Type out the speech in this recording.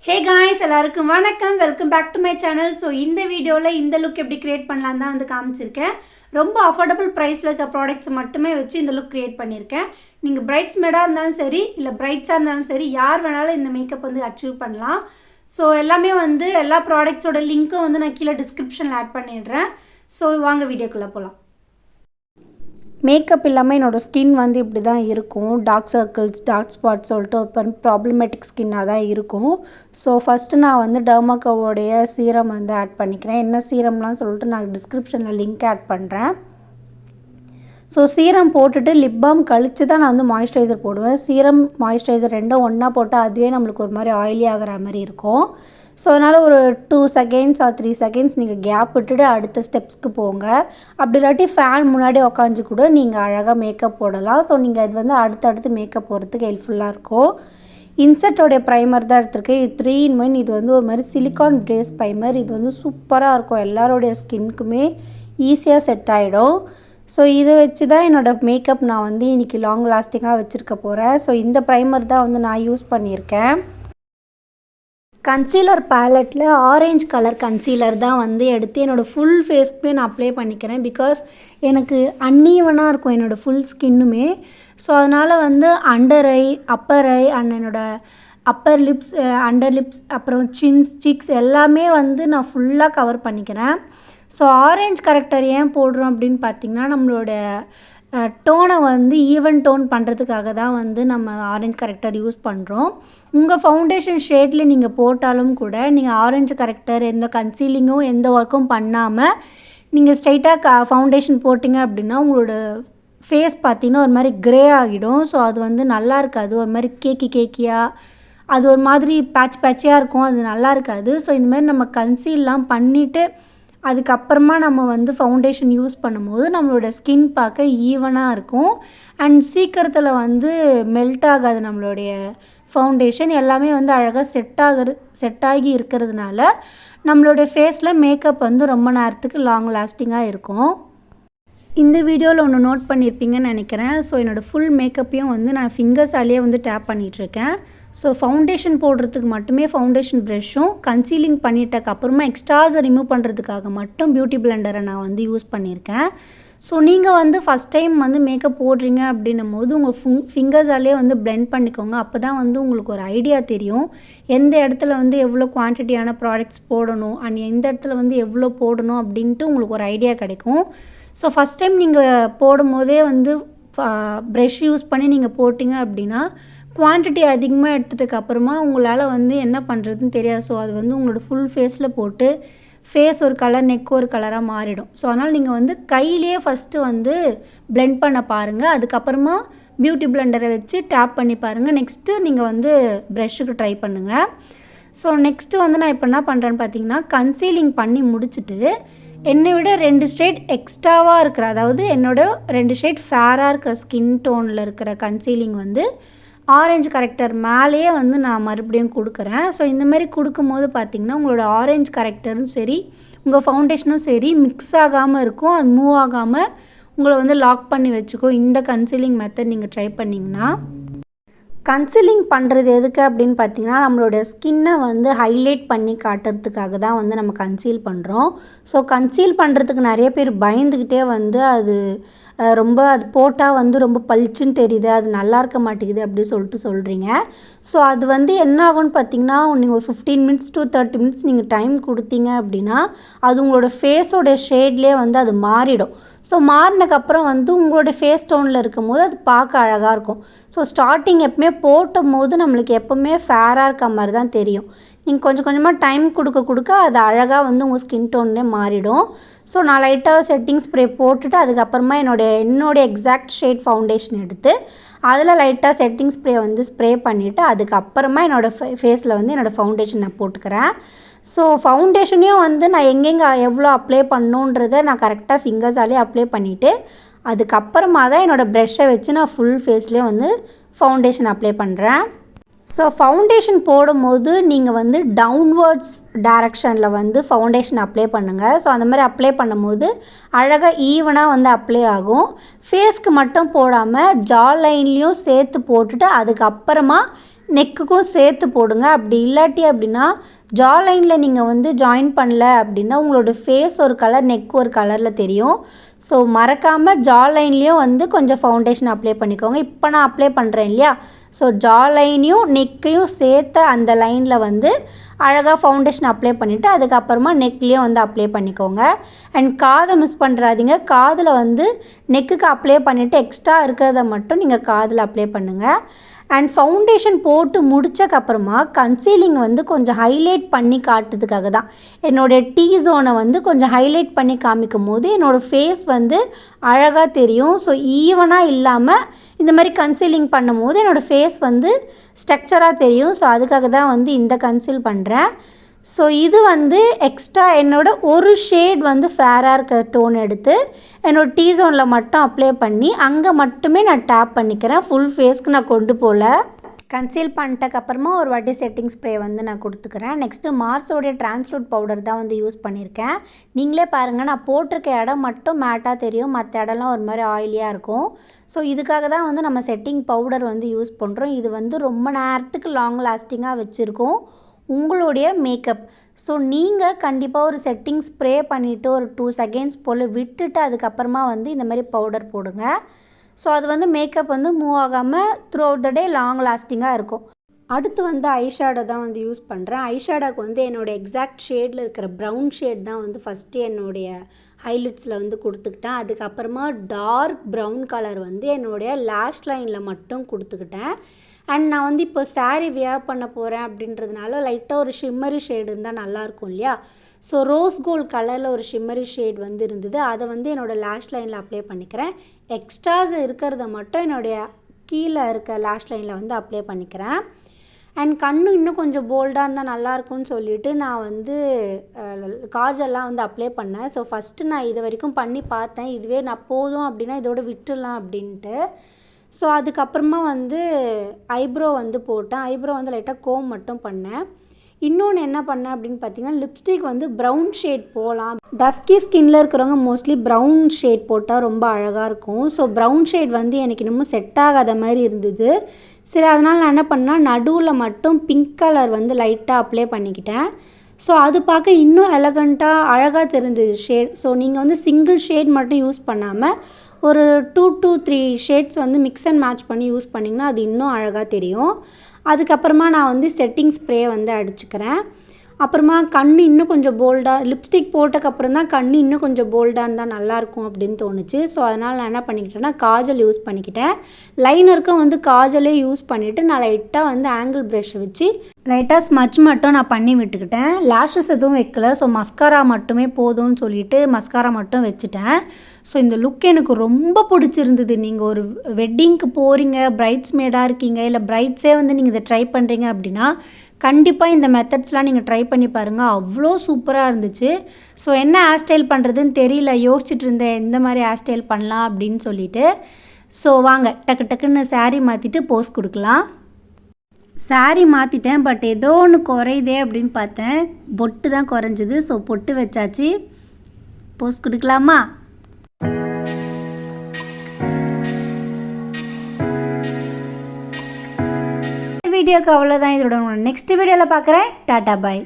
ஹே guys எல்லாருக்கும் வணக்கம், welcome back to my channel. So இந்த வீடியோவில் இந்த லுக் எப்படி க்ரியேட் பண்ணலாம் தான் வந்து காமிச்சிருக்கேன். ரொம்ப அஃபோர்டபுள் ப்ரைஸில் இருக்க ப்ராடக்ட்ஸ் மட்டுமே வச்சு இந்த லுக் க்ரியேட் பண்ணியிருக்கேன். நீங்கள் பிரைட்ஸ்மேடாக இருந்தாலும் சரி, இல்லை பிரைட்ஸாக இருந்தாலும் சரி, யார் வேணாலும் இந்த மேக்கப் வந்து அச்சீவ் பண்ணலாம். ஸோ எல்லாமே வந்து எல்லா ப்ராடக்ட்ஸோட லிங்க்கும் வந்து நான் கீழே டிஸ்கிரிப்ஷனில் ஆட் பண்ணிடுறேன். ஸோ வாங்க வீடியோக்குள்ளே போகலாம். மேக்கப் இல்லாமல் என்னோடய ஸ்கின் வந்து இப்படி தான் இருக்கும். டார்க் சர்க்கிள்ஸ், டார்க் ஸ்பாட்ஸ் சொல்லிட்டு ஒரு ப்ராப்ளமேட்டிக் ஸ்கின்னாக தான் இருக்கும். ஸோ ஃபஸ்ட்டு நான் வந்து டெர்மாக்கோவோடைய சீரம் வந்து ஆட் பண்ணிக்கிறேன். என்ன சீரம்லாம் சொல்லிட்டு நான் டிஸ்கிரிப்ஷனில் லிங்க் ஆட் பண்ணுறேன். ஸோ சீரம் போட்டுட்டு லிப் பாம் கழித்து தான் நான் வந்து மாய்ஸ்சரைசர் போடுவேன். சீரம் மாய்ஸ்சரைசர் ரெண்டும் ஒன்றா போட்டால் அதுவே நம்மளுக்கு ஒரு மாதிரி ஆயிலி ஆகிற மாதிரி இருக்கும். ஸோ அதனால் ஒரு 2 செகண்ட்ஸ் ஆர் 3 செகண்ட்ஸ் நீங்கள் கேப் விட்டுட்டு அடுத்த ஸ்டெப்ஸ்க்கு போங்க. அப்படி இல்லாட்டி ஃபேன் முன்னாடி உக்காந்து கூட நீங்கள் அழகாக மேக்கப் போடலாம். ஸோ நீங்கள் இது வந்து அடுத்தடுத்து மேக்கப் போடுறதுக்கு ஹெல்ப்ஃபுல்லாக இருக்கும். இன்செட்டோடைய ப்ரைமர் தான் எடுத்திருக்கேன். இது 3 in 1. இது வந்து ஒரு மாதிரி சிலிக்கான் பேஸ் ப்ரைமர். இது வந்து சூப்பராக இருக்கும். எல்லாரோடைய ஸ்கின்க்குமே ஈஸியாக செட் ஆகிடும். ஸோ இதை வச்சு தான் என்னோடய மேக்கப் நான் வந்து இன்றைக்கி லாங் லாஸ்டிங்காக வச்சுருக்க போகிறேன். ஸோ இந்த ப்ரைமர் தான் வந்து நான் யூஸ் பண்ணியிருக்கேன். கன்சீலர் பேலட்டில் ஆரேஞ்ச் கலர் கன்சீலர் தான் வந்து எடுத்து என்னோடய ஃபுல் ஃபேஸ்க்குமே நான் அப்ளை பண்ணிக்கிறேன். பிகாஸ் எனக்கு அன்ஈவனாக இருக்கும் என்னோடய ஃபுல் ஸ்கின்னுமே. ஸோ அதனால் வந்து under eye, upper eye and என்னோடய அப்பர் லிப்ஸ், அண்டர் லிப்ஸ், அப்புறம் சீக்ஸ் எல்லாமே வந்து நான் ஃபுல்லாக கவர் பண்ணிக்கிறேன். ஸோ ஆரேஞ்ச் கரெக்டர் ஏன் போடுறோம் அப்படின்னு பார்த்திங்கன்னா, நம்மளோட டோனை வந்து ஈவன் டோன் பண்ணுறதுக்காக தான் வந்து நம்ம ஆரஞ்ச் கரெக்டர் யூஸ் பண்ணுறோம். உங்கள் ஃபவுண்டேஷன் ஷேடில் நீங்கள் போட்டாலும் கூட நீங்கள் ஆரஞ்சு கரெக்டர் எந்த கன்சீலிங்கும் எந்த ஒர்க்கும் பண்ணாமல் நீங்கள் ஸ்ட்ரைட்டாக ஃபவுண்டேஷன் போட்டிங்க அப்படின்னா உங்களோட ஃபேஸ் பார்த்திங்கன்னா ஒரு மாதிரி க்ரே ஆகிடும். ஸோ அது வந்து நல்லா இருக்காது. ஒரு மாதிரி கேக்கியாக அது ஒரு மாதிரி பேட்சியாக இருக்கும். அது நல்லா இருக்காது. ஸோ இந்தமாதிரி நம்ம கன்சீல்லாம் பண்ணிவிட்டு அதுக்கப்புறமா நம்ம வந்து ஃபவுண்டேஷன் யூஸ் பண்ணும்போது நம்மளோட ஸ்கின் பார்க்க ஈவனாக இருக்கும். அண்ட் சீக்கிரத்தில் வந்து மெல்ட் ஆகாது. நம்மளுடைய ஃபவுண்டேஷன் எல்லாமே வந்து அழகாக செட் ஆகி இருக்கிறதுனால நம்மளுடைய ஃபேஸில் மேக்கப் வந்து ரொம்ப நேரத்துக்கு லாங் லாஸ்டிங்காக இருக்கும். இந்த வீடியோவில் ஒன்று நோட் பண்ணியிருப்பீங்கன்னு நினைக்கிறேன். ஸோ என்னோடய ஃபுல் மேக்கப்பையும் வந்து நான் ஃபிங்கர்ஸாலேயே வந்து டேப் பண்ணிகிட்ருக்கேன். ஸோ ஃபவுண்டேஷன் போடுறதுக்கு மட்டுமே ஃபவுண்டேஷன் ப்ரெஷ்ஷும் கன்சீலிங் பண்ணிட்டதுக்கப்புறமா எக்ஸ்ட்ராஸை ரிமூவ் பண்ணுறதுக்காக மட்டும் பியூட்டி பிளெண்டரை நான் வந்து யூஸ் பண்ணியிருக்கேன். ஸோ நீங்கள் வந்து ஃபஸ்ட் டைம் வந்து மேக்கப் போடுறீங்க அப்படின்னும் போது உங்கள் ஃபிங்கர்ஸாலே வந்து பிளெண்ட் பண்ணிக்கோங்க. அப்போ தான் வந்து உங்களுக்கு ஒரு ஐடியா தெரியும் எந்த இடத்துல வந்து எவ்வளோ குவான்டிட்டியான ப்ராடக்ட்ஸ் போடணும் அண்ட் எந்த இடத்துல வந்து எவ்வளோ போடணும் அப்படின்ட்டு உங்களுக்கு ஒரு ஐடியா கிடைக்கும். ஸோ ஃபஸ்ட் டைம் நீங்கள் போடும்போதே வந்து ப்ரெஷ் யூஸ் பண்ணி நீங்கள் போட்டிங்க அப்படின்னா குவான்டிட்டி அதிகமாக எடுத்துகிட்டு அப்புறமா உங்களால் வந்து என்ன பண்ணுறதுன்னு தெரியாது. ஸோ அது வந்து உங்களோட ஃபுல் ஃபேஸில் போட்டு ஃபேஸ் ஒரு கலர், நெக் ஒரு கலராக மாறிடும். ஸோ அதனால் நீங்கள் வந்து கையிலேயே ஃபஸ்ட்டு வந்து பிளெண்ட் பண்ண பாருங்கள். அதுக்கப்புறமா பியூட்டி பிளெண்டரை வச்சு டேப் பண்ணி பாருங்கள். நெக்ஸ்ட்டு நீங்கள் வந்து ப்ரெஷ்ஷுக்கு ட்ரை பண்ணுங்கள். ஸோ நெக்ஸ்ட்டு வந்து நான் இப்போ என்ன பண்ணுறேன்னு பார்த்தீங்கன்னா, கன்சீலிங் பண்ணி முடிச்சுட்டு என்னை விட 2 ஷேட் எக்ஸ்ட்ராவாக இருக்கிற, அதாவது என்னோடய 2 ஷேட் ஃபேராக இருக்கிற ஸ்கின் டோனில் இருக்கிற கன்சீலிங் வந்து ஆரஞ்சு கரெக்டர் மேலேயே வந்து நான் மறுபடியும் கொடுக்குறேன். ஸோ இந்தமாரி கொடுக்கும்போது பார்த்திங்கன்னா உங்களோட ஆரஞ்சு கரெக்டரும் சரி, உங்கள் ஃபவுண்டேஷனும் சரி மிக்ஸ் ஆகாமல் இருக்கும். அது மூவ் ஆகாமல் உங்களை வந்து லாக் பண்ணி வச்சுக்கோ. இந்த கன்சீலிங் மெத்தட் நீங்கள் ட்ரை பண்ணிங்கன்னா, கன்சீலிங் பண்ணுறது எதுக்கு அப்படின்னு பார்த்தீங்கன்னா, நம்மளோட ஸ்கின்னை வந்து ஹைலைட் பண்ணி காட்டுறதுக்காக தான் வந்து நம்ம கன்சீல் பண்ணுறோம். ஸோ கன்சீல் பண்ணுறதுக்கு நிறைய பேர் பயந்துக்கிட்டே வந்து அது அது போட்டால் வந்து ரொம்ப பளிச்சுன்னு தெரியுது, அது நல்லா இருக்க மாட்டேங்குது அப்படி சொல்கிறீங்க. ஸோ அது வந்து என்ன ஆகும்னு பார்த்தீங்கன்னா, நீங்கள் ஒரு 15 minutes to 30 minutes நீங்கள் டைம் கொடுத்தீங்க அப்படின்னா அது உங்களோட ஃபேஸோட ஷேட்லேயே வந்து அது மாறிடும். ஸோ மாறினதுக்கப்புறம் வந்து உங்களோட ஃபேஸ் டோனில் இருக்கும் போது அது பார்க்க அழகாக இருக்கும். ஸோ ஸ்டார்டிங் எப்பவுமே போட்டும் போது நம்மளுக்கு எப்போவுமே ஃபேராக இருக்க மாதிரி தான் தெரியும். நீங்கள் கொஞ்சம் கொஞ்சமாக டைம் கொடுக்க அது அழகாக வந்து உங்கள் ஸ்கின் டோன்லேயே மாறிடும். ஸோ நான் லைட்டாக செட்டிங் ஸ்ப்ரே போட்டுட்டு அதுக்கப்புறமா என்னோடய எக்ஸாக்ட் ஷேட் ஃபவுண்டேஷன் எடுத்து அதில் லைட்டாக செட்டிங் ஸ்ப்ரே வந்து ஸ்ப்ரே பண்ணிவிட்டு அதுக்கப்புறமா என்னோடய ஃபேஸில் வந்து என்னோடய ஃபவுண்டேஷன் நான் போட்டுக்கிறேன். ஸோ ஃபவுண்டேஷனையும் வந்து நான் எங்கெங்கே எவ்வளோ அப்ளை பண்ணணுன்றதை நான் கரெக்டாக ஃபிங்கர்ஸாலே அப்ளை பண்ணிவிட்டு அதுக்கப்புறமா தான் என்னோடய ப்ரெஷ்ஷை வச்சு நான் ஃபுல் ஃபேஸ்லேயே வந்து ஃபவுண்டேஷன் அப்ளை பண்ணுறேன். ஸோ ஃபவுண்டேஷன் போடும்போது நீங்கள் வந்து டவுன்வர்ட்ஸ் டைரக்ஷனில் வந்து ஃபவுண்டேஷன் அப்ளை பண்ணுங்கள். ஸோ அந்த மாதிரி அப்ளை பண்ணும்போது அழகாக ஈவனாக வந்து அப்ளை ஆகும். ஃபேஸ்க்கு மட்டும் போடாமல் ஜா லைன்லேயும் சேர்த்து போட்டுட்டு அதுக்கப்புறமா நெக்குக்கும் சேர்த்து போடுங்க. அப்படி இல்லாட்டி அப்படின்னா ஜா லைனில் நீங்கள் வந்து ஜாயின் பண்ணல அப்படின்னா உங்களோட ஃபேஸ் ஒரு கலர், நெக் ஒரு கலரில் தெரியும். ஸோ மறக்காமல் ஜா லைன்லேயும் வந்து கொஞ்சம் ஃபவுண்டேஷன் அப்ளை பண்ணிக்கோங்க. இப்போ நான் அப்ளை பண்ணுறேன் இல்லையா, ஸோ ஜா லைனையும் நெக்கையும் சேர்த்த அந்த லைனில் வந்து அழகாக ஃபவுண்டேஷன் அப்ளை பண்ணிவிட்டு அதுக்கப்புறமா நெக்லேயும் வந்து அப்ளை பண்ணிக்கோங்க. அண்ட் காதை மிஸ் பண்ணுறாதீங்க. காதில் வந்து நெக்குக்கு அப்ளை பண்ணிவிட்டு எக்ஸ்ட்ரா இருக்கிறத மட்டும் நீங்கள் காதில் அப்ளை பண்ணுங்கள். அண்ட் ஃபவுண்டேஷன் போட்டு முடித்தக்கப்புறமா கன்சீலிங் வந்து கொஞ்சம் ஹைலைட் பண்ணி காட்டுறதுக்காக தான், என்னோடய டீ ஜோனை வந்து கொஞ்சம் ஹைலைட் பண்ணி காமிக்கும் போது என்னோடய ஃபேஸ் வந்து அழகாக தெரியும். ஸோ ஈவனாக இல்லாமல் இந்த மாதிரி கன்சீலிங் பண்ணும் போது என்னோடய ஃபேஸ் வந்து ஸ்ட்ரக்சராக தெரியும். ஸோ அதுக்காக தான் வந்து இந்த கன்சீல் பண்ணுறேன். ஸோ இது வந்து எக்ஸ்ட்ரா என்னோடய ஒரு ஷேட் வந்து ஃபேராக இருக்க டோன் எடுத்து என்னோடய டீ ஜோனில் மட்டும் அப்ளை பண்ணி அங்கே மட்டுமே நான் டேப் பண்ணிக்கிறேன். ஃபுல் ஃபேஸ்க்கு நான் கொண்டு போகல. கன்சீல் பண்ணிட்டக்கப்புறமா ஒரு வாட்டி செட்டிங் ஸ்ப்ரே வந்து நான் கொடுத்துக்கிறேன். நெக்ஸ்ட்டு மார்ஸோடைய டிரான்ஸ்லூட் பவுடர் தான் வந்து யூஸ் பண்ணியிருக்கேன். நீங்களே பாருங்கள், நான் போட்டிருக்க இடம் மட்டும் மேட்டாக தெரியும், மற்ற இடம்லாம் ஒரு மாதிரி ஆயிலியாக இருக்கும். ஸோ இதுக்காக தான் வந்து நம்ம செட்டிங் பவுடர் வந்து யூஸ் பண்ணுறோம். இது வந்து ரொம்ப நேரத்துக்கு லாங் லாஸ்டிங்காக வச்சுருக்கோம் உங்களுடைய மேக்கப். ஸோ நீங்கள் கண்டிப்பாக ஒரு செட்டிங் ஸ்ப்ரே பண்ணிவிட்டு ஒரு 2 செகண்ட்ஸ் போல் விட்டுட்டு அதுக்கப்புறமா வந்து இந்த மாதிரி பவுடர் போடுங்க. ஸோ அது வந்து மேக்கப் வந்து மூவ் ஆகாமல் through out the day long லாஸ்டிங்காக இருக்கும். அடுத்து வந்து ஐஷேடோ தான் வந்து யூஸ் பண்ணுறேன். ஐஷேடோக்கு வந்து என்னோடய எக்ஸாக்ட் ஷேடில் இருக்கிற ப்ரௌன் ஷேட் தான் வந்து ஃபஸ்ட்டு என்னுடைய ஹைலைட்ஸில் வந்து கொடுத்துக்கிட்டேன். அதுக்கப்புறமா டார்க் ப்ரௌன் கலர் வந்து என்னுடைய லேஷ் லைனில் மட்டும் கொடுத்துக்கிட்டேன். அண்ட் நான் வந்து இப்போ சாரீ வியர் பண்ண போகிறேன் அப்படின்றதுனால லைட்டாக ஒரு ஷிம்மரி ஷேடு இருந்தால் நல்லாயிருக்கும் இல்லையா. ஸோ ரோஸ் கோல்ட் கலரில் ஒரு ஷிம்மரி ஷேட் வந்து இருந்தது, அதை வந்து என்னோடய லேஷ் லைனில் அப்ளை பண்ணிக்கிறேன். எக்ஸ்ட்ராஸ் இருக்கிறத மட்டும் என்னுடைய கீழே இருக்க லேஷ் லைனில் வந்து அப்ளை பண்ணிக்கிறேன். அண்ட் கண்ணு இன்னும் கொஞ்சம் போல்டாக இருந்தால் நல்லாயிருக்கும்னு சொல்லிவிட்டு நான் வந்து காஜெல்லாம் வந்து அப்ளை பண்ணேன். ஸோ ஃபஸ்ட்டு நான் இது வரைக்கும் பண்ணி பார்த்தேன், இதுவே நான் போதும் அப்படின்னா இதோட விட்டுடலாம் அப்படின்ட்டு. ஸோ அதுக்கப்புறமா வந்து ஐப்ரோ வந்து போட்டேன். ஐப்ரோ வந்து லைட்டாக கோம் மட்டும் பண்ணேன். இன்னொன்று என்ன பண்ணேன் அப்படின்னு பார்த்தீங்கன்னா, லிப்ஸ்டிக் வந்து ப்ரௌன் ஷேட் போகலாம். டஸ்கி ஸ்கின்னில் இருக்கிறவங்க மோஸ்ட்லி ப்ரௌன் ஷேட் போட்டால் ரொம்ப அழகாக இருக்கும். ஸோ ப்ரௌன் ஷேட் வந்து எனக்கு இன்னமும் செட் ஆகாத மாதிரி இருந்தது. சரி, அதனால் நான் என்ன பண்ணேன், நடுவில் மட்டும் பிங்க் கலர் வந்து லைட்டாக அப்ளை பண்ணிக்கிட்டேன். ஸோ அது பார்க்க இன்னும் எலகண்ட்டாக அழகாக தெரிஞ்சது ஷேட். ஸோ நீங்கள் வந்து சிங்கிள் ஷேட் மட்டும் யூஸ் பண்ணாமல் ஒரு 2 to 3 ஷேட்ஸ் வந்து மிக்ஸ் அண்ட் மேட்ச் பண்ணி யூஸ் பண்ணிங்கன்னா அது இன்னும் அழகாக தெரியும். அதுக்கப்புறமா நான் வந்து செட்டிங் ஸ்ப்ரே வந்து அடிச்சுக்கிறேன். அப்புறமா கண் இன்னும் கொஞ்சம் போல்டாக, லிப்ஸ்டிக் போட்டக்கப்புறம் தான் கண் இன்னும் கொஞ்சம் போல்டாக இருந்தால் நல்லாயிருக்கும் அப்படின்னு தோணுச்சு. ஸோ அதனால் நான் என்ன பண்ணிக்கிட்டேன்னா காஜல் யூஸ் பண்ணிக்கிட்டேன். லைனருக்கும் வந்து காஜலே யூஸ் பண்ணிவிட்டு நான் லைட்டாக வந்து ஆங்கிள் ப்ரஷ் வச்சு லைட்டாக ஸ்மட்ச் மட்டும் நான் பண்ணி விட்டுக்கிட்டேன். லேஷஸ் எதுவும் வைக்கல. ஸோ மஸ்காரா மட்டுமே போதும்னு சொல்லிவிட்டு மஸ்காரா மட்டும் வச்சுட்டேன். ஸோ இந்த லுக் எனக்கு ரொம்ப பிடிச்சிருந்தது. நீங்கள் ஒரு வெட்டிங்க்கு போகிறீங்க, பிரைட்ஸ்மேடாக இருக்கீங்க, இல்லை பிரைட்ஸே வந்து நீங்கள் இதை ட்ரை பண்ணுறீங்க அப்படின்னா கண்டிப்பாக இந்த மெத்தட்ஸ்லாம் நீங்கள் ட்ரை பண்ணி பாருங்கள். அவ்வளோ சூப்பராக இருந்துச்சு. ஸோ என்ன ஹேர் ஸ்டைல் பண்ணுறதுன்னு தெரியல, யோசிச்சுட்டு இருந்தேன் எந்த மாதிரி ஹேர் ஸ்டைல் பண்ணலாம் அப்படின்னு சொல்லிட்டு. ஸோ வாங்க டக்கு டக்குன்னு சாரீ மாற்றிட்டு போஸ் கொடுக்கலாம். சாரீ மாற்றிட்டேன், பட் ஏதோ ஒன்று குறையுதே அப்படின்னு பார்த்தேன். பொட்டு தான் குறைஞ்சிது. ஸோ பொட்டு வச்சாச்சு. போஸ் கொடுக்கலாமா? வீடியோக்கு அவ்வளோதான். இதோட நெக்ஸ்ட் வீடியோவில் பார்க்குறேன். டாட்டா பாய்.